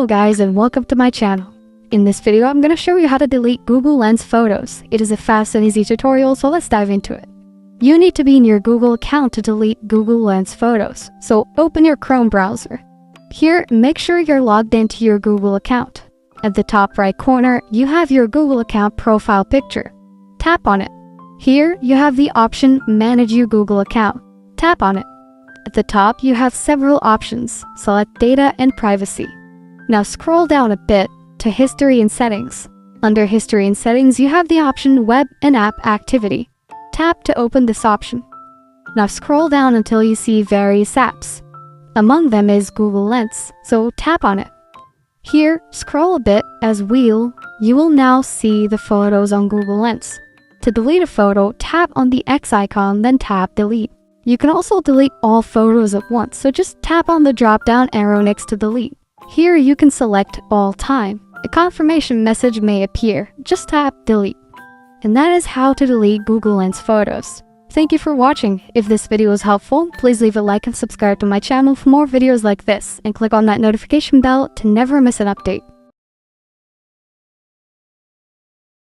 Hello guys and welcome to my channel. In this video, I'm gonna show you how to delete Google Lens photos. It is a fast and easy tutorial, so let's dive into it. You need to be in your Google account to delete Google Lens photos, so open your Chrome browser. Here, make sure you're logged into your Google account. At the top right corner, you have your Google account profile picture. Tap on it. Here, you have the option Manage your Google account. Tap on it. At the top, you have several options. Select Data and Privacy. Now scroll down a bit to History and Settings. Under History and Settings, you have the option Web and App Activity. Tap to open this option. Now scroll down until you see various apps. Among them is Google Lens, so tap on it. Here, scroll a bit as you will now see the photos on Google Lens. To delete a photo, tap on the X icon, then tap Delete. You can also delete all photos at once, so just tap on the drop-down arrow next to Delete. Here you can select All Time. A confirmation message may appear. Just tap Delete. And that is how to delete Google Lens photos. Thank you for watching. If this video was helpful, please leave a like and subscribe to my channel for more videos like this, and click on that notification bell to never miss an update.